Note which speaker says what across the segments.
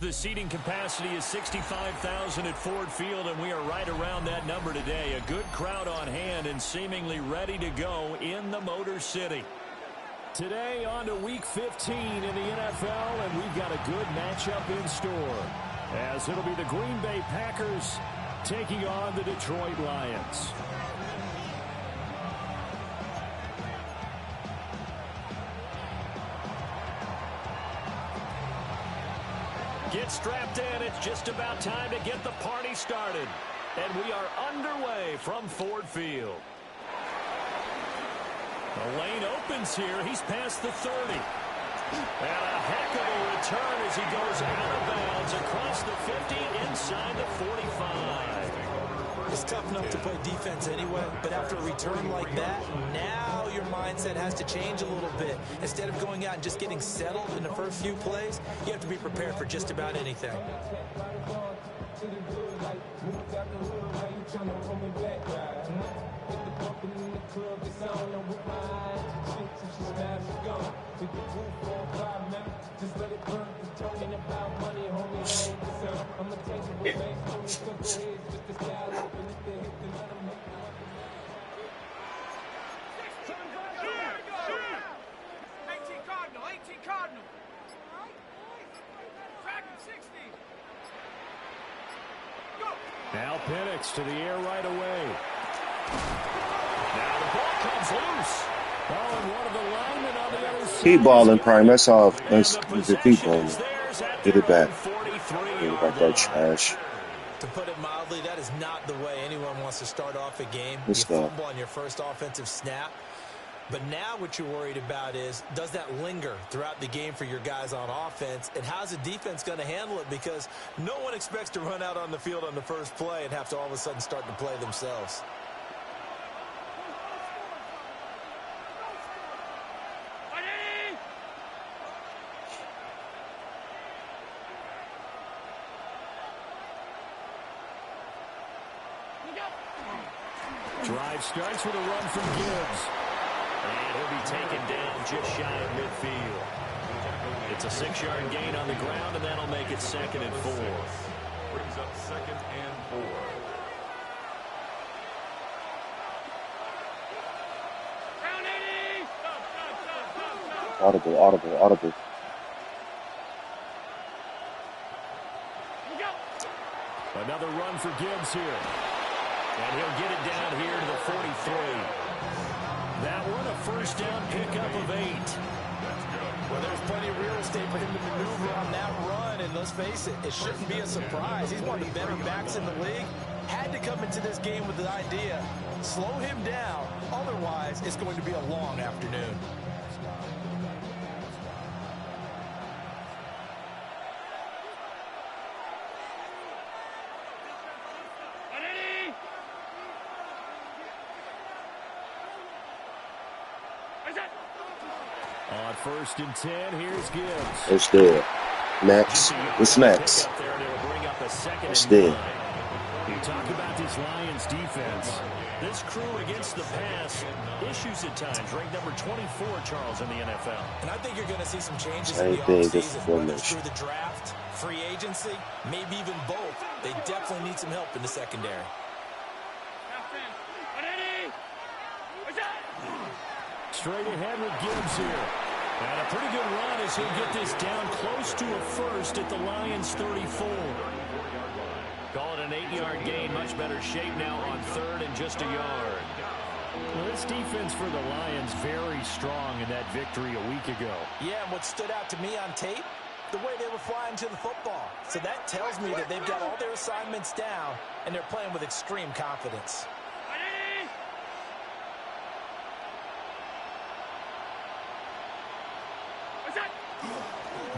Speaker 1: The seating capacity is 65,000 at Ford Field, and we are right around that number today. A good crowd on hand and seemingly ready to go in the Motor City. Today on to Week 15 in the NFL, and we've got a good matchup in store, as it'll be the Green Bay Packers taking on the Detroit Lions. Get strapped in. It's just about time to get the party started. And we are underway from Ford Field. The lane opens here. He's past the 30. And a heck of a return as he goes out of bounds across the 50 inside the 45.
Speaker 2: It's tough enough to play defense anyway, but after a return like that, now your mindset has to change a little bit. Instead of going out and just getting settled in the first few plays, you have to be prepared for just about anything.
Speaker 1: Now Penix to the air right away. Now the ball comes loose. Oh, and one of the linemen on the other side.
Speaker 3: Keep balling, Prime. That's all. That's the keep balling. Get it back. Get it back that trash.
Speaker 2: To put it mildly, that is not the way anyone wants to start off a game.
Speaker 3: Let's
Speaker 2: you
Speaker 3: go.
Speaker 2: fumble on your first offensive snap. But now what you're worried about is, does that linger throughout the game for your guys on offense? And how's the defense going to handle it? Because no one expects to run out on the field on the first play and have to all of a sudden start to play themselves.
Speaker 1: Drive starts with a run from Gibbs. And he'll be taken down just shy of midfield. It's a 6-yard gain on the ground, and that'll make it 2nd and 4.
Speaker 4: Brings up 2nd and 4.
Speaker 3: Audible, audible, audible.
Speaker 1: Another run for Gibbs here. And he'll get it down here to the 43. That one a first down pickup of 8.
Speaker 2: Well, there's plenty of real estate for him to maneuver on that run. And let's face it, it shouldn't be a surprise. He's one of the better backs in the league. Had to come into this game with the idea, slow him down. Otherwise, it's going to be a long afternoon.
Speaker 1: On 1st and 10, here's Gibbs.
Speaker 3: It's there. Next. What's next? It's there.
Speaker 1: You talk about this Lions defense. This crew against the pass, issues at times. Ranked number 24, Charles, in the NFL.
Speaker 2: And I think you're going to see some changes
Speaker 3: Same
Speaker 2: in the
Speaker 3: thing,
Speaker 2: offseason,
Speaker 3: just
Speaker 2: whether it's through the draft, free agency, maybe even both. They definitely need some help in the secondary.
Speaker 1: Straight ahead with Gibbs here. And a pretty good run as he'll get this down close to a first at the Lions' 34. Call it an 8-yard gain. Much better shape now on 3rd and just a yard. Well, this defense for the Lions very strong in that victory a week ago.
Speaker 2: Yeah, and what stood out to me on tape, the way they were flying to the football. So that tells me that they've got all their assignments down, and they're playing with extreme confidence.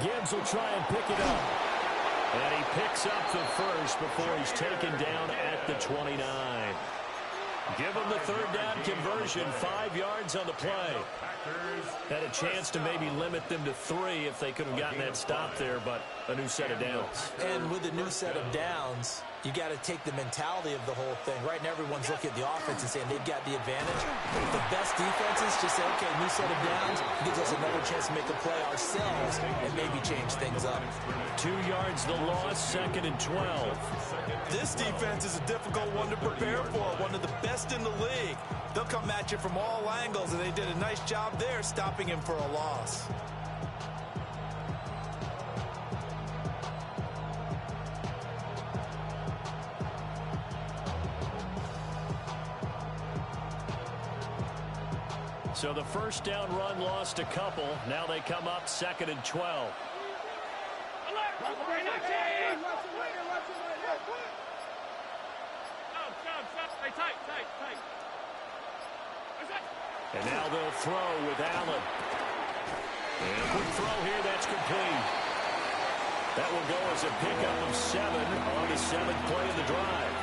Speaker 1: Gibbs will try and pick it up. And he picks up the first before he's taken down at the 29. Give him the 3rd down conversion, 5 yards on the play. Had a chance to maybe limit them to 3 if they could have gotten that stop there, but a new set of downs.
Speaker 2: And with a new set of downs, you got to take the mentality of the whole thing. Right now, everyone's looking at the offense and saying they've got the advantage. The best defenses just say, okay, new set of downs gives us another chance to make a play ourselves and maybe change things up.
Speaker 1: 2 yards the loss, 2nd and 12.
Speaker 2: This defense is a difficult one to prepare for, one of the best in the league. They'll come at you from all angles, and they did a nice job there stopping him for a loss.
Speaker 1: So the first down run lost a couple. Now they come up 2nd and 12. And now they'll throw with Allen. And a quick throw here, that's complete. That will go as a pickup of 7 on the 7th play of the drive.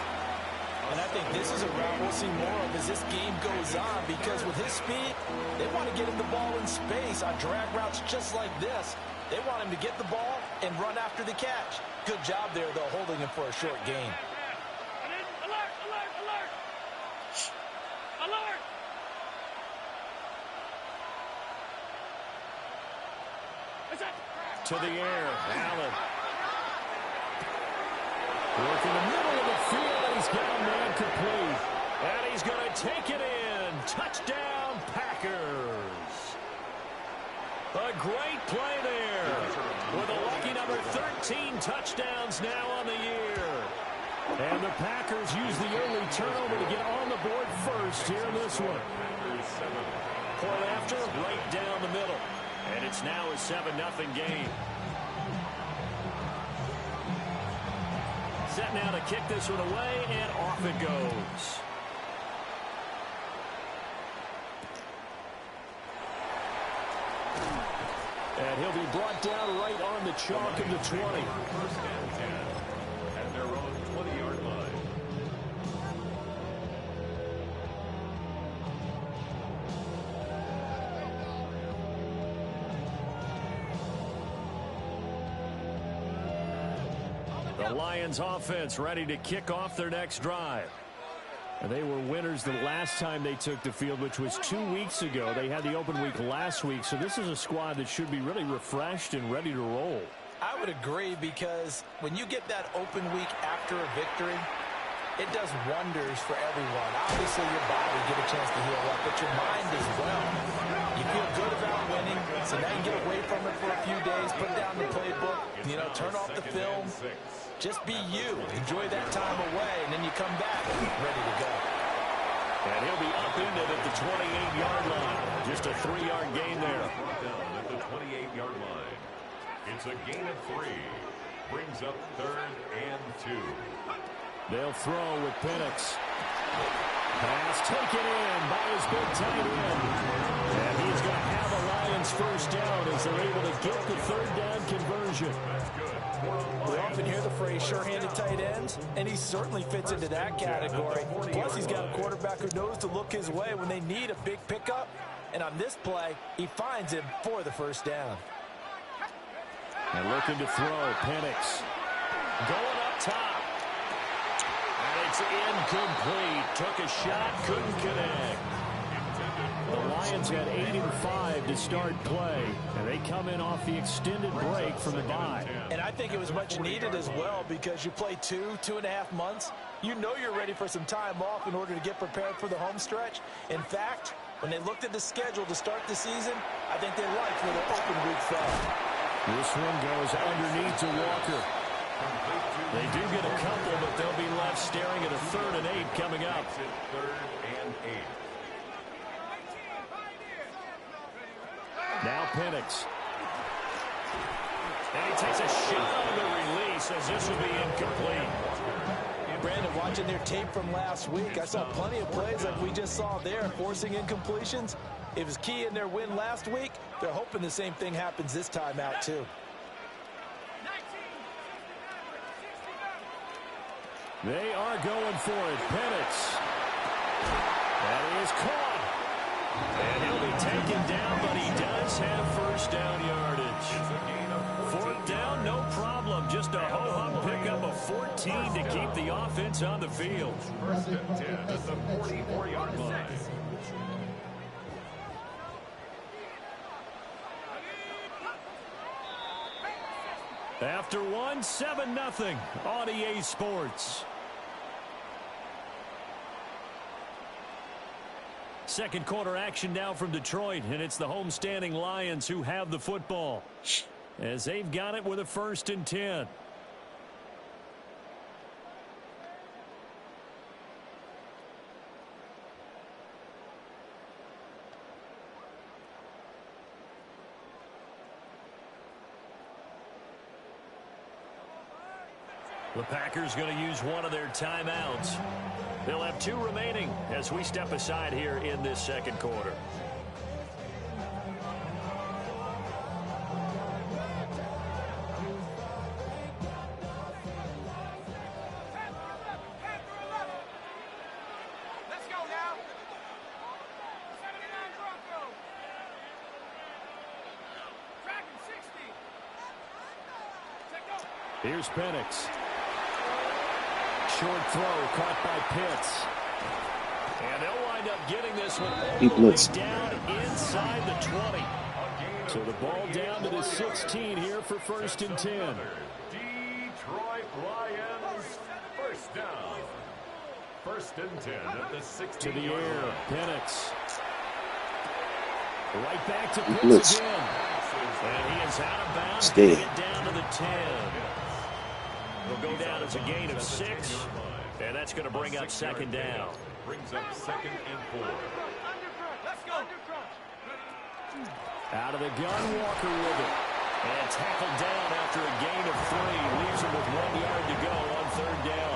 Speaker 2: And I think this is a route we'll see more of as this game goes on, because with his speed, they want to get him the ball in space on drag routes just like this. They want him to get the ball and run after the catch. Good job there, though, holding him for a short gain.
Speaker 5: Alert! Alert! Alert! Alert!
Speaker 1: To the air, Allen. Work in the middle of the field, and he's got a man complete. And he's going to take it in. Touchdown, Packers. A great play there. With a lucky number 13 touchdowns now on the year. And the Packers use the early turnover to get on the board first here in this one. Point after, right down the middle. And it's now a 7-0 game. Set now to kick this one away, and off it goes. And he'll be brought down right on the chalk of the 20.
Speaker 4: First and 10 at their own 20-yard line.
Speaker 1: The Lions offense ready to kick off their next drive. And they were winners the last time they took the field, which was 2 weeks ago. They had the open week last week, so this is a squad that should be really refreshed and ready to roll.
Speaker 2: I would agree, because when you get that open week after a victory, it does wonders for everyone. Obviously, your body get a chance to heal up, but your mind as well. You feel good about winning, so now you get away from it for a few days, put down the playbook, turn off the film. Just be you. Enjoy that time away, and then you come back ready to go.
Speaker 1: And he'll be upended at the 28-yard line. Just a 3-yard gain there.
Speaker 4: Down at the 28-yard line. It's a gain of 3. Brings up 3rd and 2.
Speaker 1: They'll throw with Penix. Pass taken in by his big tight end. And he's going to have a Lions first down as they're able to get the 3rd down conversion.
Speaker 4: That's good.
Speaker 2: We often hear the phrase sure-handed tight ends, and he certainly fits into that category. Plus, he's got a quarterback who knows to look his way when they need a big pickup. And on this play, he finds him for the first down.
Speaker 1: And looking to throw, Penix. Going up top. And it's incomplete. Took a shot, couldn't connect. The Lions had 8-5 to start play, and they come in off the extended break from the bye.
Speaker 2: And I think it was much needed as well, because you play 2.5 months. You know you're ready for some time off in order to get prepared for the home stretch. In fact, when they looked at the schedule to start the season, I think they liked where the open week fell.
Speaker 1: This one goes underneath to Walker. They do get a couple, but they'll be left staring at a 3rd and 8 coming up.
Speaker 4: 3rd and 8.
Speaker 1: Now Penix. And he takes a shot on the release as this will be incomplete.
Speaker 2: Brandon, watching their tape from last week, I saw plenty of plays like we just saw there, forcing incompletions. It was key in their win last week. They're hoping the same thing happens this time out, too.
Speaker 1: They are going for it. Penix. That is caught. And he'll be taken down, but he does have first down yardage. Fourth down, no problem. Just a ho-hum pickup of 14 to keep the offense on the field.
Speaker 4: First and 10 at the 44-yard line.
Speaker 1: After one, 7-0 on EA Sports. Second quarter action now from Detroit, and it's the homestanding Lions who have the football as they've got it with a 1st and 10. The Packers going to use one of their timeouts. They'll have 2 remaining as we step aside here in this second quarter.
Speaker 5: Let's go now. 79 Broncos. Tracking 60. Take go.
Speaker 1: Here's Penix. Short throw caught by Pitts. And they'll wind up getting this one all the way down inside the 20. So the ball down to the 16 here for 1st and 10.
Speaker 4: Detroit Lions, first down. 1st and 10 at the 16.
Speaker 1: To the air, Penix. Right back to Pitts again. And he is out of bounds. Get down to the 10. It'll go down as a gain of 6, and that's going to bring up 2nd down.
Speaker 4: Brings up 2nd and 4.
Speaker 5: Let's go.
Speaker 1: Out of the gun, Walker with it. And tackled down after a gain of 3. Leaves him with 1 yard to go on 3rd down.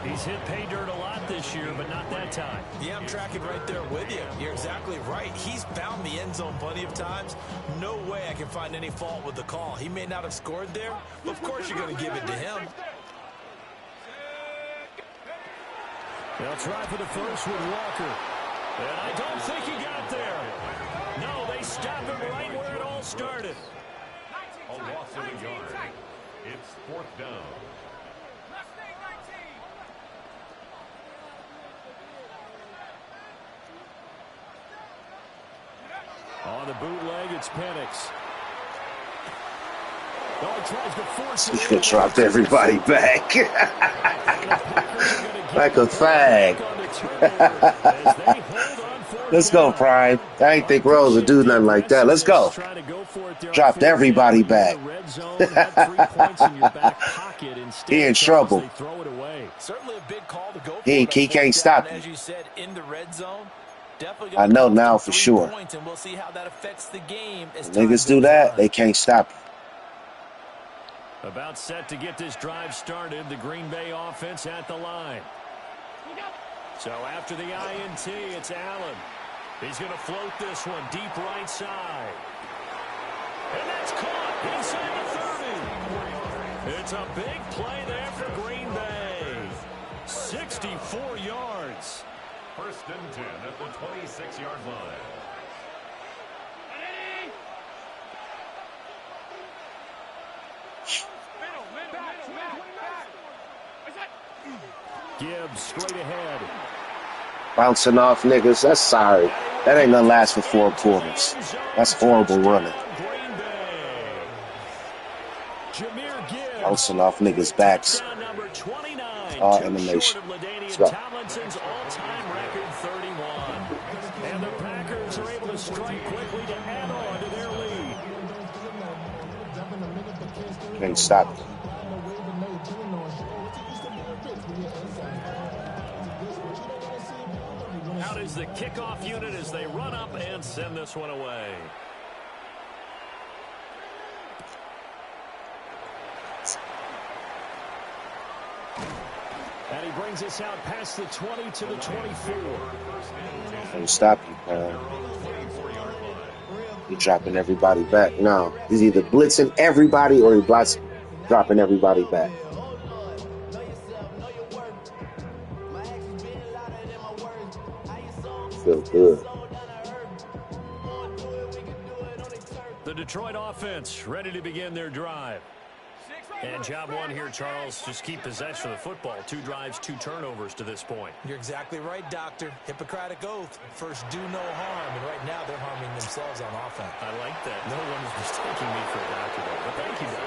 Speaker 1: He's hit pay dirt a lot this year, but not that time.
Speaker 2: Yeah, I'm tracking right there with you. You're exactly right. He's found the end zone plenty of times. No way I can find any fault with the call. He may not have scored there, but of course you're going to give it to him.
Speaker 1: They'll try for the first with Walker. And I don't think he got there. No, they stop him right where it all started.
Speaker 4: A loss of a yard. It's 4th down.
Speaker 1: On the bootleg, it's Penix. Oh, tries to force it.
Speaker 3: He dropped everybody back. Like a fag. Let's go, Prime. I ain't think Rose would do nothing like that. Let's go. Dropped everybody back. He in trouble.
Speaker 2: Certainly a big call to go.
Speaker 3: He can't stop
Speaker 2: As you said, in the red zone.
Speaker 3: I know now for sure.
Speaker 2: And we'll see how that affects the game as
Speaker 3: niggas do that, they can't stop you.
Speaker 1: About set to get this drive started, the Green Bay offense at the line. So after the INT, it's Allen. He's going to float this one deep right side. And that's caught inside the 30. It's a big play there for Green Bay. 64 yards.
Speaker 4: 1st and 10 at the 26-yard line.
Speaker 1: Gibbs straight ahead.
Speaker 3: Bouncing off niggas, that's sorry. That ain't gonna last for 4 quarters. That's horrible running. Bouncing off niggas' backs. All animation. Let's go.
Speaker 1: And the Packers are able to strike quickly to add on to their lead.
Speaker 3: Can't stop it.
Speaker 1: Out is the kickoff unit as they run up and send this one away. And he brings us out past the 20 to the 24.
Speaker 3: Can't stop you, man. You're dropping everybody back. No, he's either blitzing everybody or he's dropping everybody back. Feel good.
Speaker 1: Detroit offense ready to begin their drive.
Speaker 6: And job one here, Charles, just keep possession of the football. 2 drives, 2 turnovers to this point.
Speaker 2: You're exactly right, Doctor. Hippocratic oath. First, do no harm. And right now, they're harming themselves on offense.
Speaker 6: I like that. No one is mistaking me for a doctor, but thank you, Dr.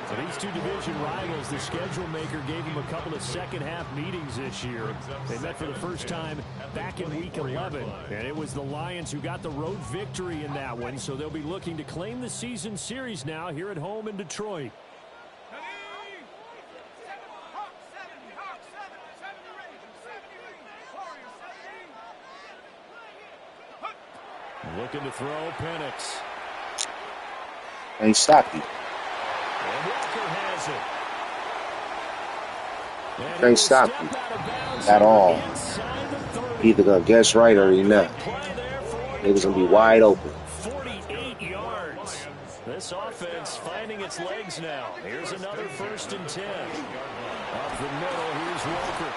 Speaker 1: For these two division rivals, the schedule maker gave them a couple of second-half meetings this year. They met for the first time back in Week 11, and it was the Lions who got the road victory in that one, so they'll be looking to claim the season series now here at home in Detroit. Looking to throw, Penix.
Speaker 3: Ain't stop you.
Speaker 1: And Walker has it. And
Speaker 3: Can't stop you at all. Either gonna guess right or you're not. It was gonna be wide open.
Speaker 1: 48 yards. This offense finding its legs now. Here's another 1st and 10. Up the middle, here's Walker.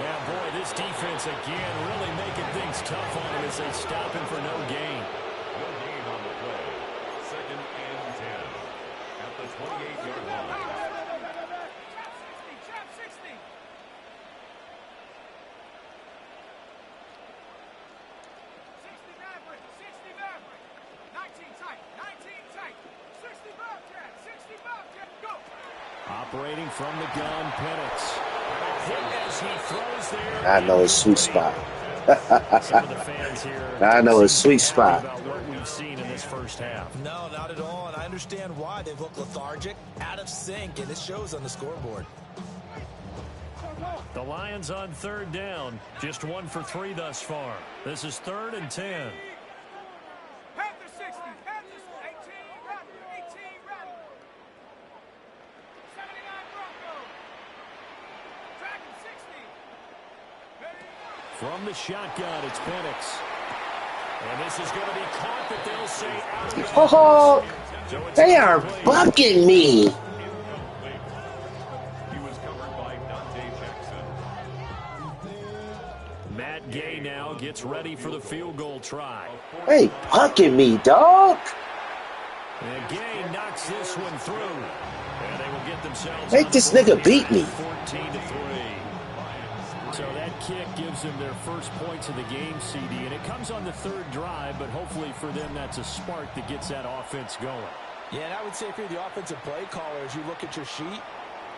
Speaker 1: Yeah, boy, this defense again really making things tough on him as they stop him for no gain.
Speaker 4: No gain on the play. 2nd and 10 at the 28-yard line.
Speaker 5: Trap 60. 60 Maverick. 60 Maverick. 19 tight. 19 tight. 60 Bobcat. 60 Bobcat. Go.
Speaker 1: Operating from the gun, Penix. As he throws there.
Speaker 3: I know his sweet spot.
Speaker 1: Some of the fans here
Speaker 3: I know his sweet spot.
Speaker 1: about what we've seen in this first half.
Speaker 2: No, not at all. And I understand why. They've looked lethargic, out of sync, and it shows on the scoreboard.
Speaker 1: The Lions on 3rd down. Just 1 for 3 thus far. This is 3rd and 10.
Speaker 5: Panther 60. Panthers 18 Raptor. 18 Raptor. 79 Bronco. Dragon 60.
Speaker 1: From the shotgun, it's Penix. And this is going to be caught, but they'll say out of
Speaker 3: Oh,
Speaker 1: bounds. So it's
Speaker 3: they are
Speaker 1: incomplete.
Speaker 3: bucking me.
Speaker 4: He was covered by Dante Jackson.
Speaker 1: Matt Gay now gets ready for the field goal try.
Speaker 3: They bucking me, dog.
Speaker 1: And Gay knocks this one through. And they will get themselves
Speaker 3: Make
Speaker 1: on
Speaker 3: this
Speaker 1: the board
Speaker 3: nigga beat me.
Speaker 1: 14-3. So that kick gives them their first points of the game, CD, and it comes on the 3rd drive, but hopefully for them that's a spark that gets that offense going.
Speaker 2: Yeah, and I would say if you're the offensive play caller, as you look at your sheet,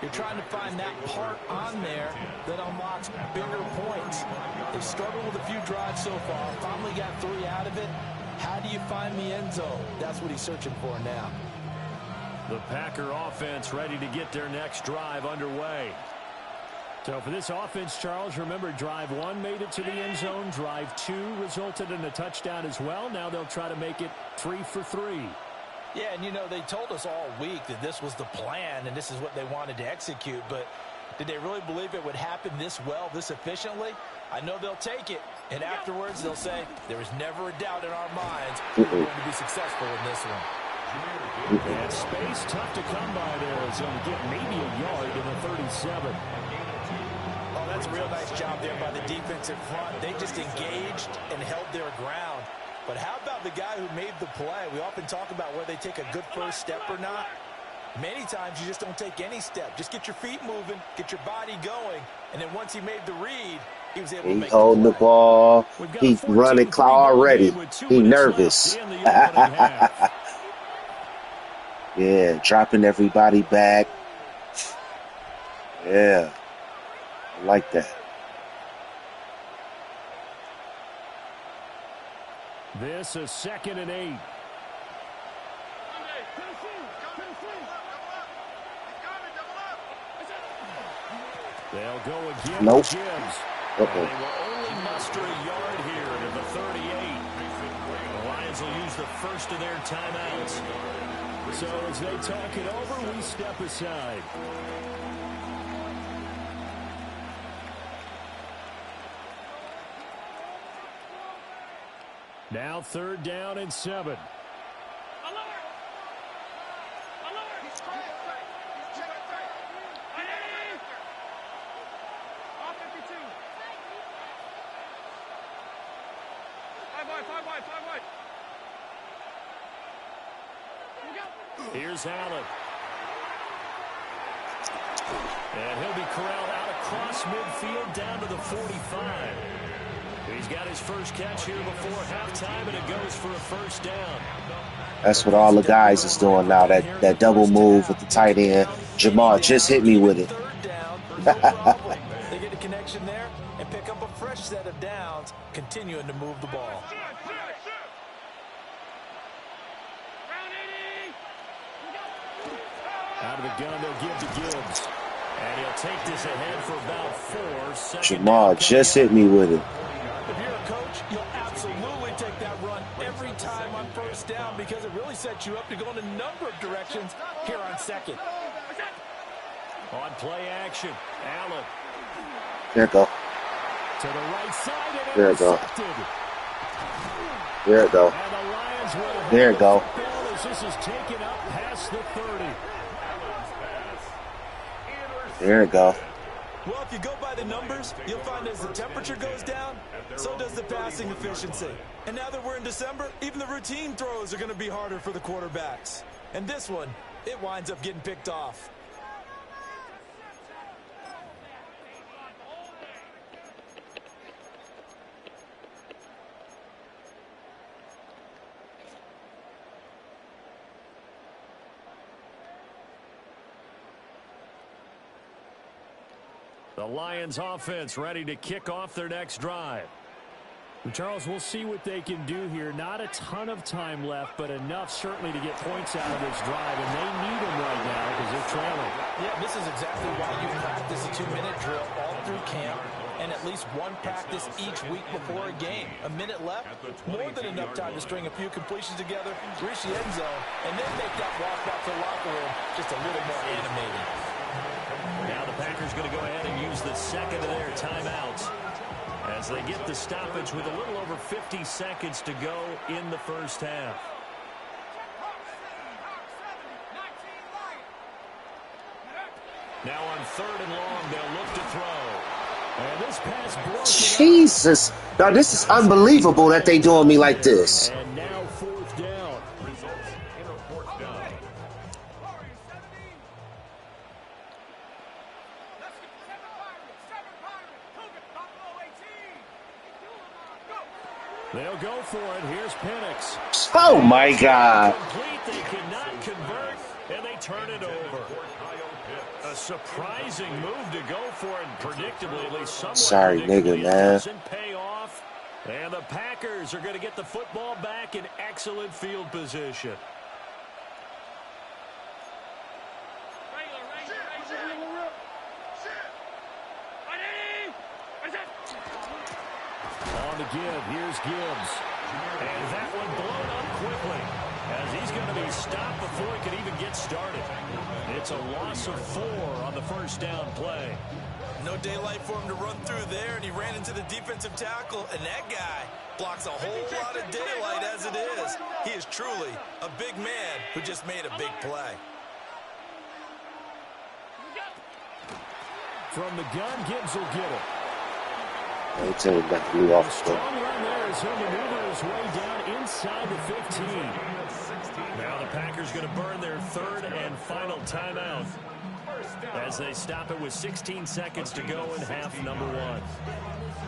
Speaker 2: you're trying to find that part on there that unlocks bigger points. They've struggled with a few drives so far, finally got 3 out of it. How do you find the end zone? That's what he's searching for now.
Speaker 1: The Packer offense ready to get their next drive underway. So for this offense, Charles, remember drive 1 made it to the end zone. Drive 2 resulted in a touchdown as well. Now they'll try to make it 3 for 3.
Speaker 2: Yeah, and you know, they told us all week that this was the plan and this is what they wanted to execute, but did they really believe it would happen this well, this efficiently? I know they'll take it, and afterwards they'll say, there was never a doubt in our minds we're going to be successful in this one.
Speaker 1: And space tough to come by there as they'll get maybe a yard in the 37.
Speaker 2: Oh, that's a real nice job there by the defensive front. They just engaged and held their ground. But how about the guy who made the play? We often talk about whether they take a good first step or not. Many times you just don't take any step. Just get your feet moving, get your body going, and then once he made the read, he was able to make
Speaker 3: holding the
Speaker 2: play.
Speaker 3: ball. He running clock already. He nervous. Yeah, dropping everybody back. Yeah, I like that.
Speaker 1: This is 2nd and 8. They'll go again
Speaker 3: Nope.
Speaker 1: with Gibbs.
Speaker 3: Uh-oh.
Speaker 1: They will only muster a yard here to the 38. The Lions will use the first of their timeouts. So as they talk it over, we step aside. Now 3rd down and 7.
Speaker 5: Five wide.
Speaker 1: Here's Allen. And he'll be corralled out across midfield down to the 45. He's got his first catch here before halftime, and it goes for a first down.
Speaker 3: That's what all the guys is doing now, that double move with the tight end. Jamal just hit me with it.
Speaker 2: No problem. They get a connection there and pick up a fresh set of downs, continuing to move the ball.
Speaker 1: Out of the gun, they'll give to Gibbs. And he'll take this ahead for about 4.
Speaker 3: Jamal just hit me with it.
Speaker 2: If you're a coach, you'll absolutely take that run every time on first down because it really sets you up to go in a number of directions here on second.
Speaker 1: On play action, Allen.
Speaker 3: There it go.
Speaker 1: To the right side and
Speaker 3: there it go. There it go.
Speaker 1: And the Lions will
Speaker 3: there it go.
Speaker 1: As this is taken up past the 30.
Speaker 3: There it go.
Speaker 2: Well, if you go by the numbers, you'll find as the temperature goes down, so does the passing efficiency. And now that we're in December, even the routine throws are going to be harder for the quarterbacks. And this one, it winds up getting picked off.
Speaker 1: The Lions offense ready to kick off their next drive.
Speaker 6: Charles, we'll see what they can do here. Not a ton of time left, but enough certainly to get points out of this drive, and they need them right now because they're trailing.
Speaker 2: Yeah, this is exactly why you practice a 2-minute drill all through camp and at least one practice each week before a game. A minute left, more than enough time to string a few completions together, reach the end zone, and then make that walk back to the locker room just a little more animated.
Speaker 1: Now the Packers going to go ahead and use the second of their timeouts as they get the stoppage with a little over 50 seconds to go in the first half. Now on 3rd and long, they'll look to throw. And this pass broken.
Speaker 3: Jesus. Now this is unbelievable that they doing me like this.
Speaker 1: And now 4th down.
Speaker 4: Results in a 4th down.
Speaker 1: They'll go for it. Here's Penix.
Speaker 3: Oh my God.
Speaker 1: Complete. They cannot convert, and they turn it over. A surprising move to go for it, predictably, at least somewhat.
Speaker 3: Sorry, nigga, man.
Speaker 1: Doesn't pay off, and the Packers are going to get the football back in excellent field position. On to give. Here's Gibbs. And that one blown up quickly as he's going to be stopped before he could even get started. It's a loss of 4 on the first down play.
Speaker 2: No daylight for him to run through there, and he ran into the defensive tackle, and that guy blocks a whole lot of daylight as it is. He is truly a big man who just made a big play.
Speaker 1: From the gun, Gibbs will get it.
Speaker 3: They tell him back to lead off.
Speaker 1: Strong run there as he'll maneuver his way down inside the 15. Now the Packers going to burn their 3rd and final timeout as they stop it with 16 seconds to go in half number 1.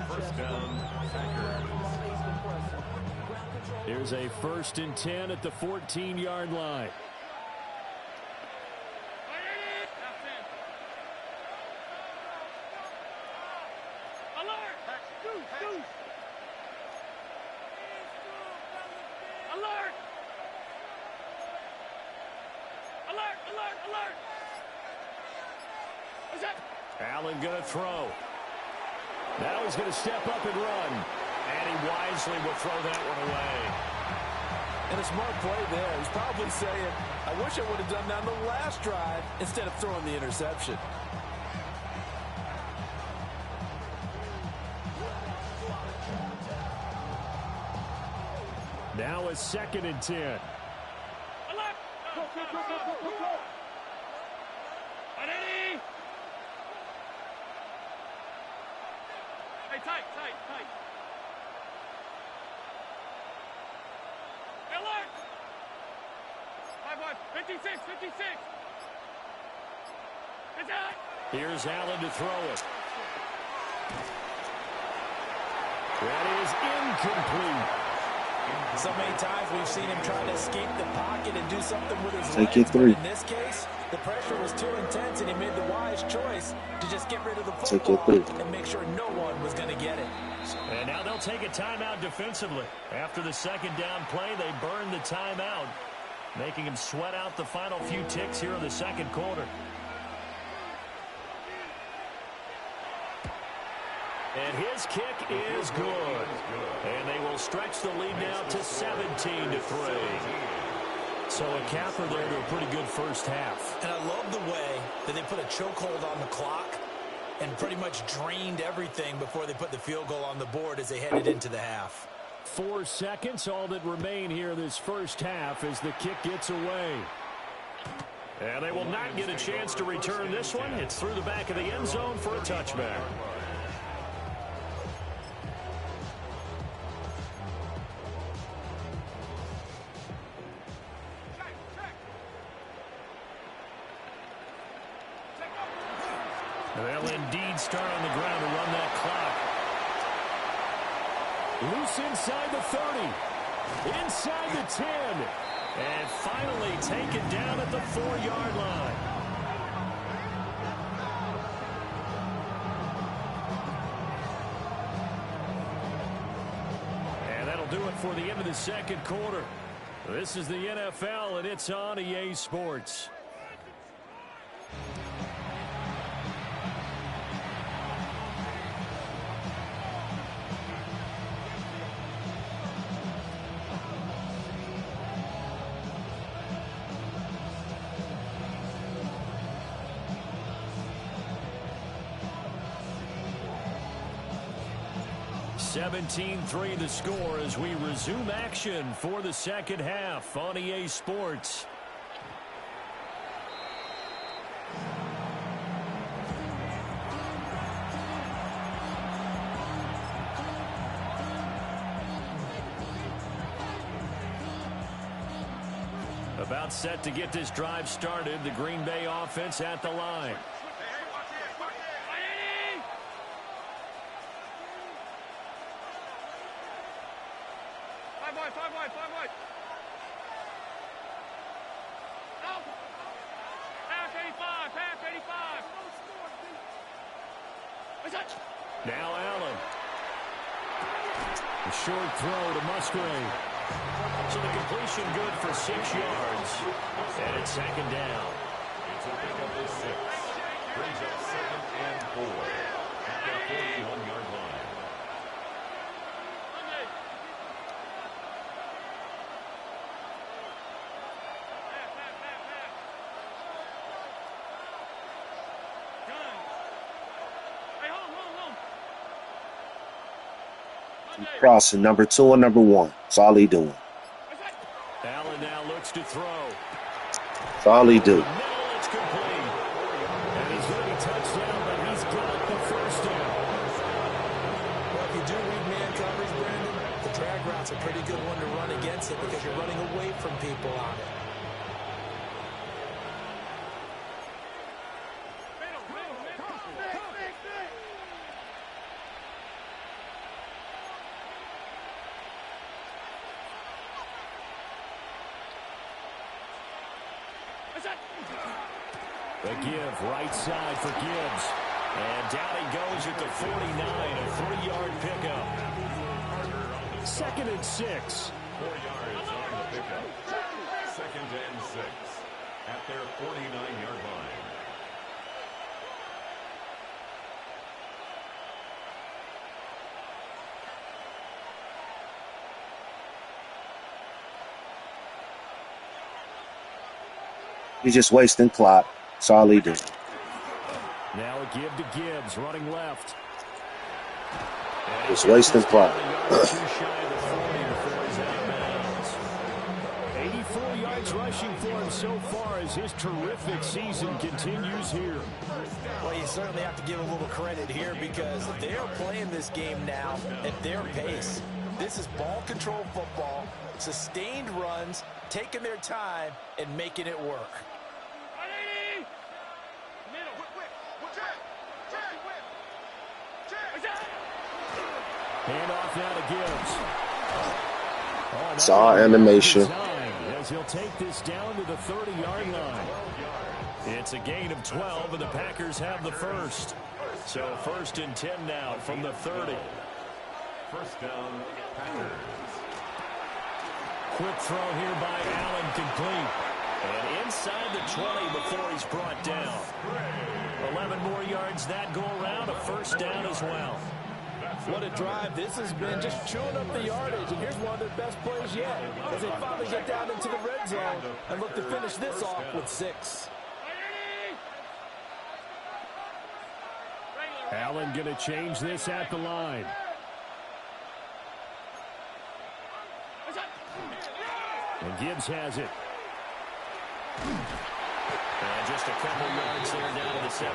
Speaker 4: First down, Packers.
Speaker 1: Here's a 1st and 10 at the 14-yard line. Allen going to throw. Now he's going to step up and run. And he wisely will throw that one away.
Speaker 2: And a smart play there. He's probably saying, I wish I would have done that on the last drive instead of throwing the interception.
Speaker 1: Now a 2nd and 10.
Speaker 5: Tight. Alert! 56, 56. It's out.
Speaker 1: Here's Allen to throw it. That is incomplete.
Speaker 2: So many times we've seen him trying to escape the pocket and do something with his
Speaker 3: Take
Speaker 2: legs.
Speaker 3: it three.
Speaker 2: But in this case, the pressure was too intense, and he made the wise choice to just get rid of the
Speaker 3: Take it
Speaker 2: football
Speaker 3: three.
Speaker 2: and make sure no one was going to get it.
Speaker 1: And now they'll take a timeout defensively. After the second down play, they burn the timeout, making him sweat out the final few ticks here in the second quarter. And his kick is good. And they will stretch the lead now to 17-3. So a capper there to a pretty good first half.
Speaker 2: And I love the way that they put a chokehold on the clock and pretty much drained everything before they put the field goal on the board as they headed into the half.
Speaker 6: 4 seconds, all that remain here this first half as the kick gets away.
Speaker 1: And they will not get a chance to return this one. It's through the back of the end zone for a touchback. They'll indeed start on the ground to run that clock.
Speaker 6: Loose inside the 30. Inside the 10.
Speaker 1: And finally taken down at the 4-yard line. And that'll do it for the end of the second quarter. This is the NFL, and it's on EA Sports. (17-3) the score as we resume action for the second half on EA Sports. About set to get this drive started. The Green Bay offense at the line.
Speaker 5: Five wide. Out. Pass 85.
Speaker 1: Now Allen. A short throw to Musgrave. So the completion good for 6 yards. And it's second down.
Speaker 4: It's a pickup of 6. Brings up 2nd and 4 at the 41-yard line.
Speaker 3: Crossing number 2 and number 1. That's all he doing.
Speaker 1: Allen now looks to throw.
Speaker 3: That's all he do.
Speaker 1: Middle, it's complete. And he's going to be touchdown, but he's got the first down.
Speaker 2: Well, if you do read man coverage, Brandon, the drag route's a pretty good one to run against it because you're running away from people on it.
Speaker 1: The give, right side for Gibbs. And down he goes at the 49, a 3-yard pickup.
Speaker 6: 2nd and 6.
Speaker 4: 4 yards on the pickup. 2nd and 6 at their 49-yard line.
Speaker 3: He's just wasting clock. That's all he do.
Speaker 1: Now a give to Gibbs, running left.
Speaker 3: Just wasting clock.
Speaker 1: 84 yards rushing
Speaker 6: pushing for him so far as his terrific season continues here.
Speaker 2: Well, you certainly have to give a little credit here because they are playing this game now at their pace. This is ball control football, sustained runs, taking their time, and making it work.
Speaker 6: Hand off now to Gibbs. Oh,
Speaker 3: Saw animation.
Speaker 6: As he'll take this down to the 30-yard line.
Speaker 1: It's a gain of 12, and the Packers have the first. So 1st and 10 now from the 30.
Speaker 4: First down, Packers.
Speaker 1: Quick throw here by Allen, complete. And inside the 20 before he's brought down. 11 more yards that go around, a first down as well.
Speaker 2: What a drive this has been, just chewing up the yardage, and here's one of their best plays yet as they finally get down into the red zone and look to finish this off with 6.
Speaker 6: Allen going to change this at the line. And Gibbs has it.
Speaker 1: And just a couple yards there down to the 17.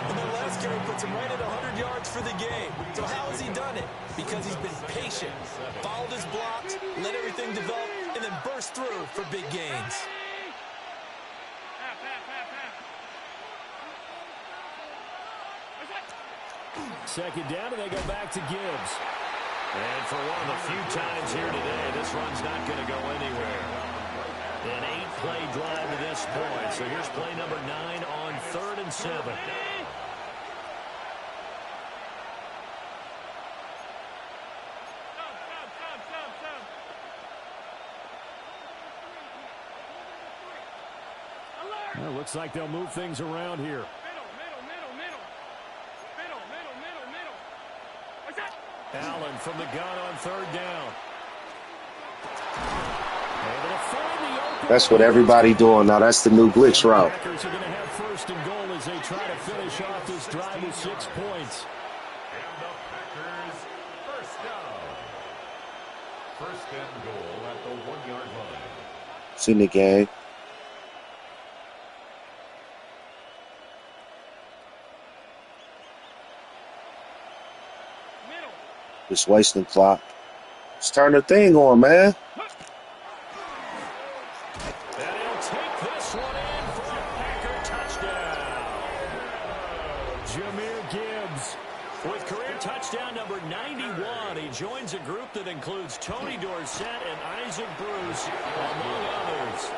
Speaker 2: And the last carry puts him right at 100 yards for the game. So how has he done it? Because he's been patient, followed his blocks, let everything develop, and then burst through for big gains.
Speaker 6: Second down, and they go back to Gibbs.
Speaker 1: And for one of the few times here today, this run's not going to go anywhere. An 8-play drive to this point. So here's play number 9 on 3rd and 7.
Speaker 6: Well, looks like they'll move things around here.
Speaker 1: Allen from the gun on 3rd down.
Speaker 3: That's what everybody doing now. That's the new glitch route.
Speaker 6: Packers are going to have 1st and goal as they try to finish off this drive with 6 points.
Speaker 4: And the Packers, first down. 1st and goal at the 1-yard line.
Speaker 3: Seen the game. Just wasting clock. Let's turn the thing on, man.
Speaker 1: And he'll take this one in for a Packer touchdown.
Speaker 6: Jahmyr Gibbs.
Speaker 1: With career touchdown number 91, he joins a group that includes Tony Dorsett and Isaac Bruce, among others.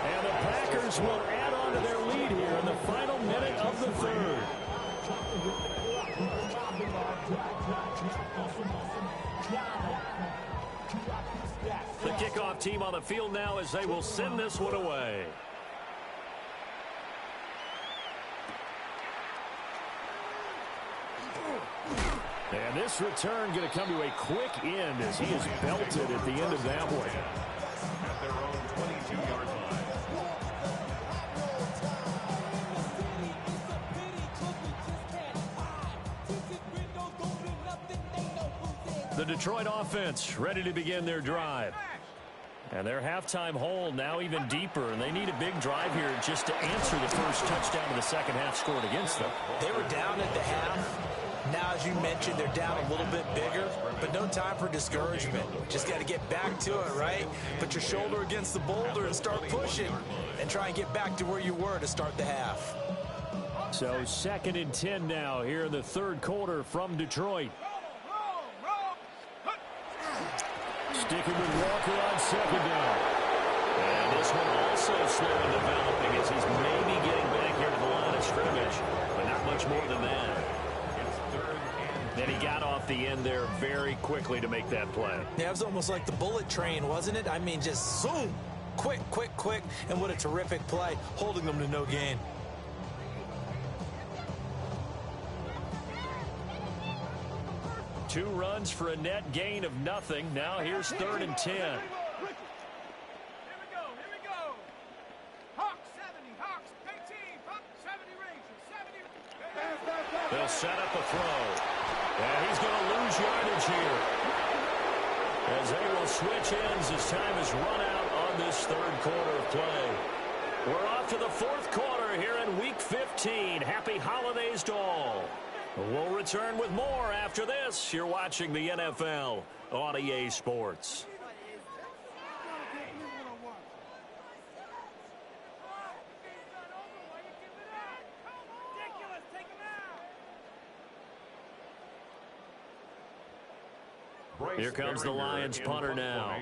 Speaker 6: And the Packers will add on to their lead here in the final minute of the 3rd.
Speaker 1: The kickoff team on the field now as they will send this one away.
Speaker 6: And this return going to come to a quick end as he is belted at the end of that one.
Speaker 4: At their own 22-yard line.
Speaker 1: The Detroit offense ready to begin their drive. And their halftime hole now even deeper, and they need a big drive here just to answer the first touchdown of the second half scored against them.
Speaker 2: They were down at the half. Now, as you mentioned, they're down a little bit bigger, but no time for discouragement. Just got to get back to it, right? Put your shoulder against the boulder and start pushing and try and get back to where you were to start the half.
Speaker 6: So 2nd and 10 now here in the 3rd quarter from Detroit. Sticking with Walker on 2nd down.
Speaker 1: And this one also slow in developing as he's maybe getting back here to the line of scrimmage, but not much more than that. Then he got off the end there very quickly to make that play.
Speaker 2: Yeah, it was almost like the bullet train, wasn't it? I mean, just zoom. Quick, quick, quick. And what a terrific play, holding them to no gain.
Speaker 1: Two runs for a net gain of nothing. Now here's 3rd and 10.
Speaker 5: Here we go. Hawks 70, Hawks 18, Hawks 70 Rangers, 70.
Speaker 1: They'll set up a throw. And he's going to lose yardage here. As they will switch ends as time is run out on on this third quarter of play. We're off to the fourth quarter here in Week 15. Happy holidays to all. We'll return with more after this. You're watching the NFL on EA Sports. Here comes the Lions punter now.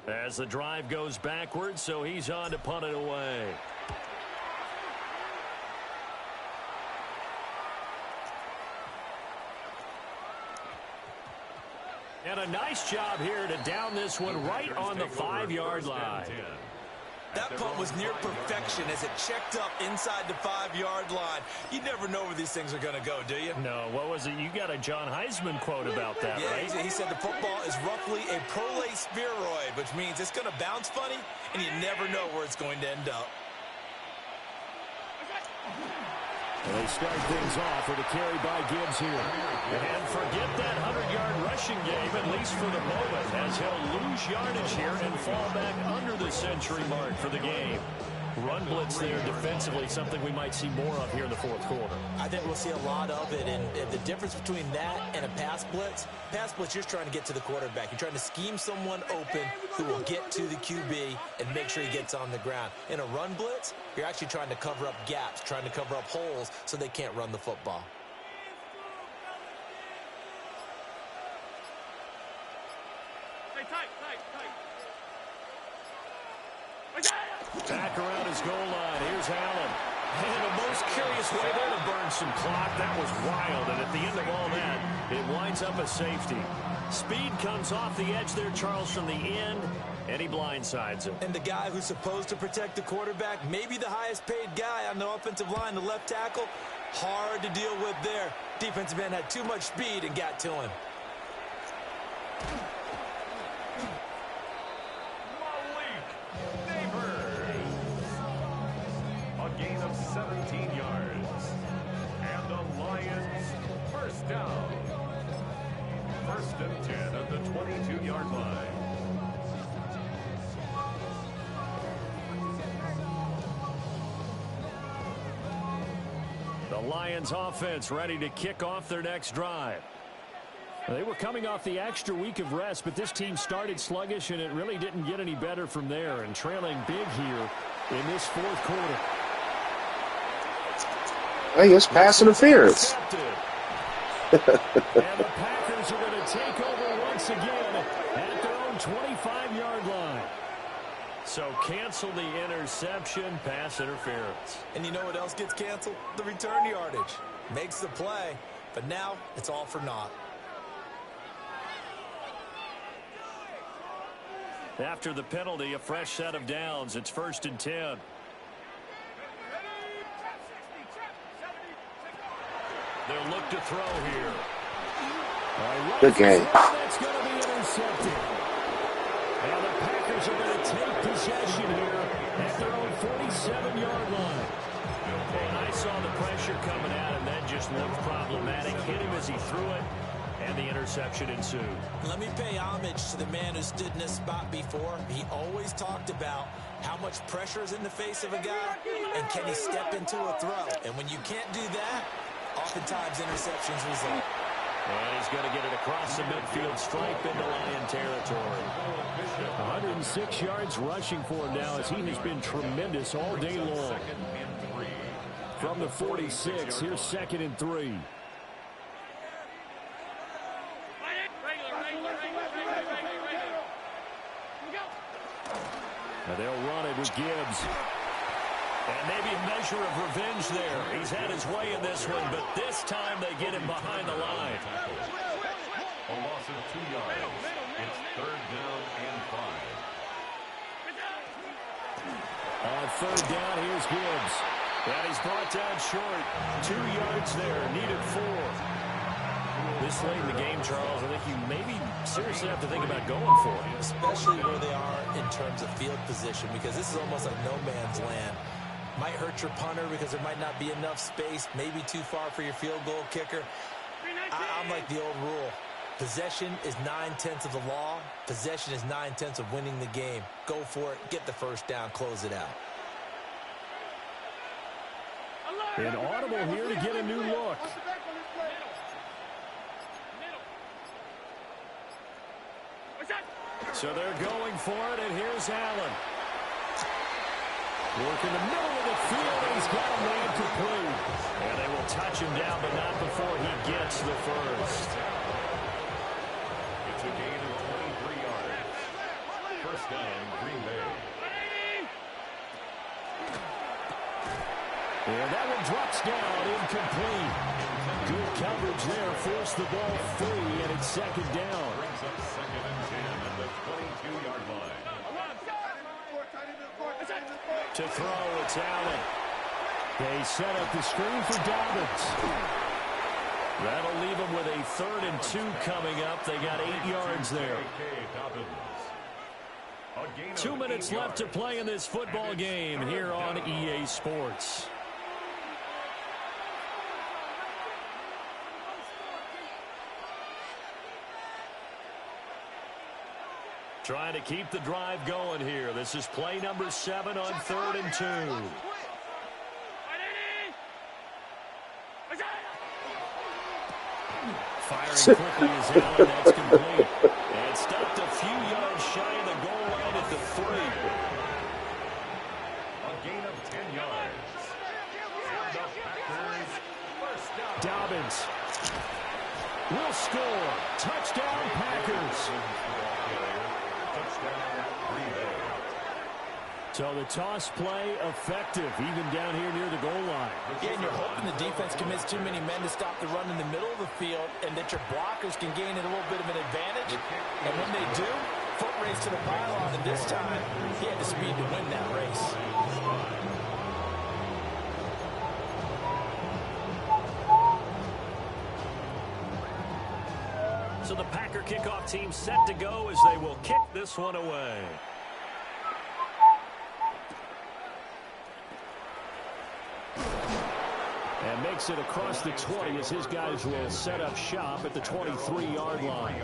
Speaker 1: As the drive goes backwards, so he's on to punt it away. And a nice job here to down this one right on the 5-yard line.
Speaker 2: That punt was near perfection as it checked up inside the 5-yard line. You never know where these things are going to go, do you?
Speaker 1: No, what was it? You got a John Heisman quote about that,
Speaker 2: yeah,
Speaker 1: right?
Speaker 2: He said the football is roughly a prolate spheroid, which means it's going to bounce funny, and you never know where it's going to end up.
Speaker 6: Well, they start things off with a carry by Gibbs here.
Speaker 1: And forget that 100-yard rushing game, at least for the moment, as he'll lose yardage here and fall back under the century mark for the game. Run blitz there defensively, something we might see more of here in the fourth quarter.
Speaker 2: I think we'll see a lot of it, and the difference between that and a pass blitz, you're trying to get to the quarterback. You're trying to scheme someone open who will get to the QB and make sure he gets on the ground. In a run blitz, you're actually trying to cover up gaps, trying to cover up holes so they can't run the football.
Speaker 1: Back around his goal line. Here's Allen. And the most curious way there to burn some clock. That was wild. And at the end of all that, it winds up a safety. Speed comes off the edge there, Charles, from the end, and he blindsides him.
Speaker 2: And the guy who's supposed to protect the quarterback, maybe the highest paid guy on the offensive line, the left tackle, hard to deal with there. Defensive end had too much speed and got to him.
Speaker 4: Gain of 17 yards. And the Lions first down. First and 10 at the 22-yard line.
Speaker 1: The Lions offense ready to kick off their next drive.
Speaker 6: They were coming off the extra week of rest, but this team started sluggish, and it really didn't get any better from there, and trailing big here in this fourth quarter.
Speaker 3: Hey, it's pass interference.
Speaker 6: And the Packers are going to take over once again at their own 25-yard line.
Speaker 1: So cancel the interception, pass interference.
Speaker 2: And you know what else gets canceled? The return yardage. Makes the play, but now it's all for naught.
Speaker 1: After the penalty, a fresh set of downs. It's 1st and 10. They'll look to throw here.
Speaker 3: Good game.
Speaker 6: That's going to be intercepted. And the Packers are going to take possession here at their own 47-yard line.
Speaker 1: And I saw the pressure coming at him. That just looked problematic. Hit him as he threw it, and the interception ensued.
Speaker 2: Let me pay homage to the man who stood in this spot before. He always talked about how much pressure is in the face of a guy, and can he step into a throw. And when you can't do that, oftentimes interceptions result.
Speaker 1: And he's going to get it across the midfield stripe into Lion territory.
Speaker 6: 106 yards rushing for him now as he has been tremendous all day long. From the 46, here's 2nd and 3. Now they'll run it with Gibbs.
Speaker 1: And maybe a measure of revenge there. He's had his way in this one, but this time they get him behind the line.
Speaker 4: A loss of 2 yards. It's 3rd down and 5.
Speaker 6: On 3rd down, here's Gibbs.
Speaker 1: And he's brought down short. 2 yards there, needed 4. This late in the game, Charles, I think you maybe seriously have to think about going for it.
Speaker 2: Especially where they are in terms of field position, because this is almost like no man's land. Might hurt your punter because there might not be enough space, maybe too far for your field goal kicker. I'm like the old rule. Possession is 9/10 of the law. Possession is 9/10 of winning the game. Go for it. Get the first down. Close it out.
Speaker 6: An audible here to get a new look. So they're going for it, and here's Allen. Work in the middle of the field, and he's got a man complete. And they will touch him down, but not before he gets the first.
Speaker 4: It's a gain of 23 yards. First down, Green Bay.
Speaker 6: And that one drops down, incomplete. Good coverage there, forced the ball free, and it's second down.
Speaker 4: Brings up 2nd and 10 at the 22-yard line.
Speaker 6: To throw, it's Allen. They set up the screen for Dobbins. That'll leave them with a 3rd and 2 coming up. They got 8 yards there. 2 minutes left to play in this football game here on EA Sports. Trying to keep the drive going here. This is play number 7 on 3rd and 2. Firing quickly is Allen. That's complete. And stopped a few yards shy of the goal line at the 3.
Speaker 4: A gain of 10 yards. And the Packers first down.
Speaker 6: Dobbins will score. Touchdown, Packers. So the toss play effective, even down here near the goal line.
Speaker 2: Yeah, and you're hoping the defense commits too many men to stop the run in the middle of the field and that your blockers can gain a little bit of an advantage. And when they do, foot race to the pylon, and this time he had the speed to win that race.
Speaker 6: So the Packer kickoff team set to go as they will kick this one away. And makes it across the 20 as his guys will set up shop at the 23-yard line.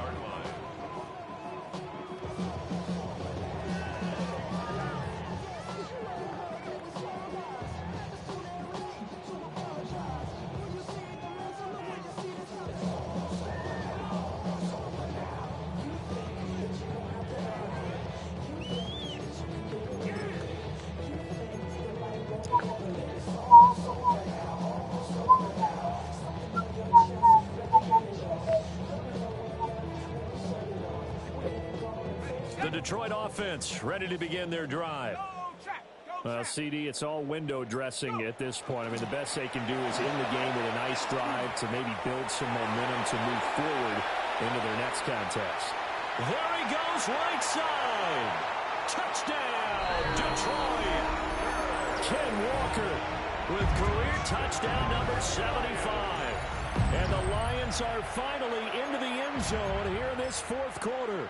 Speaker 6: Detroit offense ready to begin their drive. CD, it's all window dressing at this point. I mean, the best they can do is in the game with a nice drive to maybe build some momentum to move forward into their next contest. There he goes, right side. Touchdown, Detroit. Ken Walker with career touchdown number 75. And the Lions are finally into the end zone here in this 4th quarter.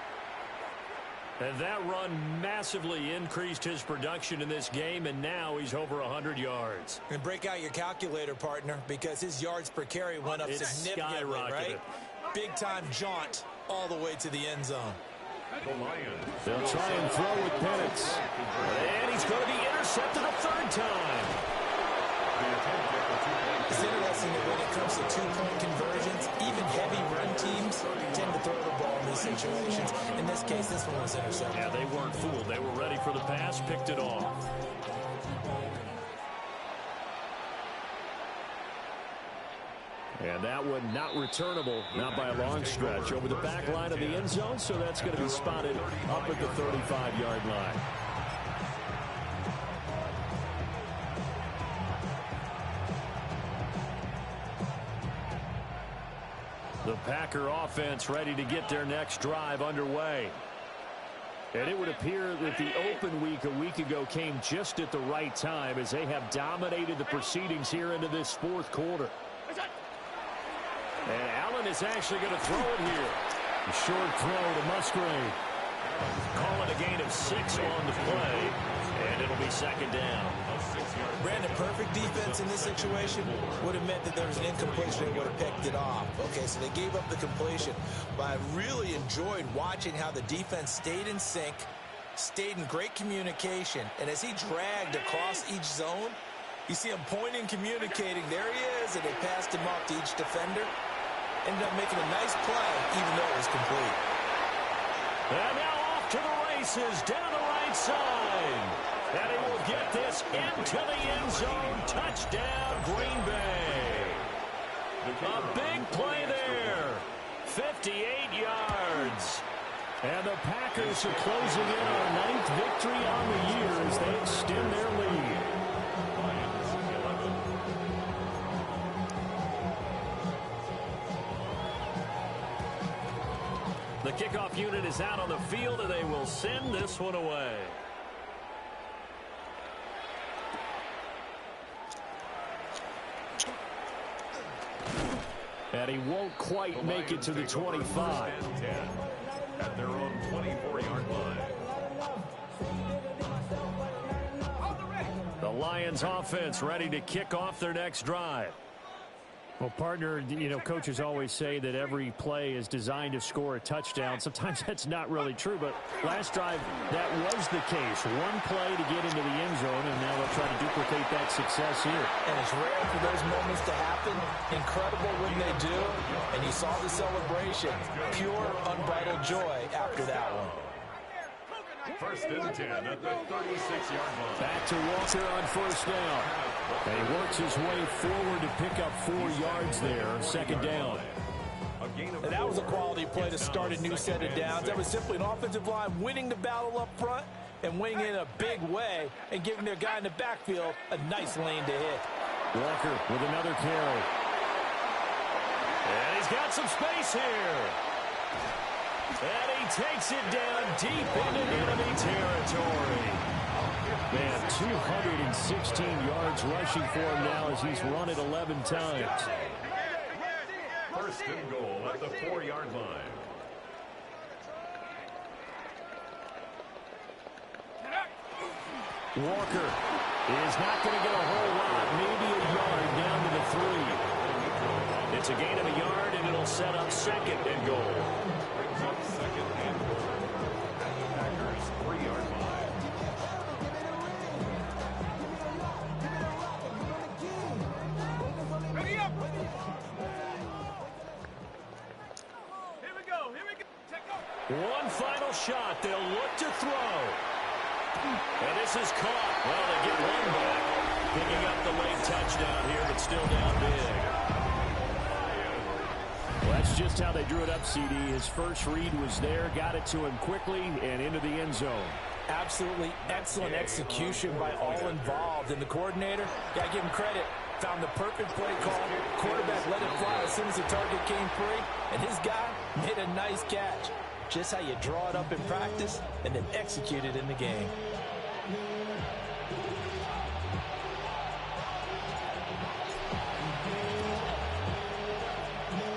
Speaker 6: And that run massively increased his production in this game, and now he's over 100 yards.
Speaker 2: And break out your calculator, partner, because his yards per carry went up significantly, right? Big-time jaunt all the way to the end zone.
Speaker 6: They'll try and throw with Penix. And he's going to be intercepted a 3rd time.
Speaker 2: It's interesting that when it comes to 2-point conversions, even heavy run teams tend to throw the ball in these situations. In this case, this one was intercepted.
Speaker 6: Yeah, they weren't fooled. They were ready for the pass, picked it off. And that one not returnable, not by a long stretch, over the back line of the end zone, so that's going to be spotted up at the 35-yard line. The Packer offense ready to get their next drive underway. And it would appear that the open week a week ago came just at the right time as they have dominated the proceedings here into this 4th quarter. And Allen is actually going to throw it here. A short throw to Musgrave.
Speaker 1: Call it a gain of 6 on the play, and it'll be second down.
Speaker 2: Brandon, perfect defense in this situation would have meant that there was an incompletion and would have picked it off. Okay, so they gave up the completion, but I really enjoyed watching how the defense stayed in sync, stayed in great communication, and as he dragged across each zone, you see him pointing, communicating. There he is, and they passed him off to each defender. Ended up making a nice play, even though it was complete.
Speaker 1: And now off to the races, down the right side. And he will get this into the end zone. Touchdown, Green Bay. A big play there. 58 yards. And the Packers are closing in on a 9th victory on the year as they extend their lead. The kickoff unit is out on the field, and they will send this one away. And he won't quite make it to the 25.
Speaker 4: At their own 24-yard line.
Speaker 1: The Lions offense ready to kick off their next drive.
Speaker 6: Well, partner, you know, coaches always say that every play is designed to score a touchdown. Sometimes that's not really true, but last drive, that was the case. One play to get into the end zone, and now they'll try to duplicate that success here.
Speaker 2: And it's rare for those moments to happen. Incredible when they do. And you saw the celebration. Pure, unbridled joy after that one.
Speaker 4: First and 10 at the 36-yard line.
Speaker 1: Back to Walker on first down. And he works his way forward to pick up 4 yards there. Second down.
Speaker 2: And that was a quality play to start a new set of downs. That was simply an offensive line winning the battle up front and winning in a big way and giving their guy in the backfield a nice lane to hit.
Speaker 1: Walker with another carry. And he's got some space here. And he takes it down deep into enemy territory. Man, 216 yards rushing for him now as he's run it 11 times.
Speaker 4: First and goal at the 4-yard line.
Speaker 1: Walker is not going to get a whole lot, maybe a yard down to the 3. It's a gain of a yard, and it'll set up second and goal.
Speaker 4: Brings up second and goal. Packers 3-yard line.
Speaker 5: Ready up! Here we go, here we go. Check out.
Speaker 1: One final shot. They'll look to throw. And this is caught. Well, they get one back. Picking up the late touchdown here, but still down big. Well, that's just how they drew it up, CD. His first read was there, got it to him quickly, and into the end zone.
Speaker 2: Absolutely excellent execution by all involved. And the coordinator, got to give him credit, found the perfect play call. Quarterback let it fly as soon as the target came free, and his guy made a nice catch. Just how you draw it up in practice and then execute it in the game.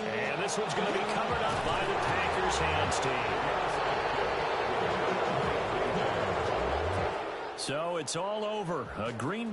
Speaker 1: And this one's going to be covered up by the Packers hands team. So it's all over. A Green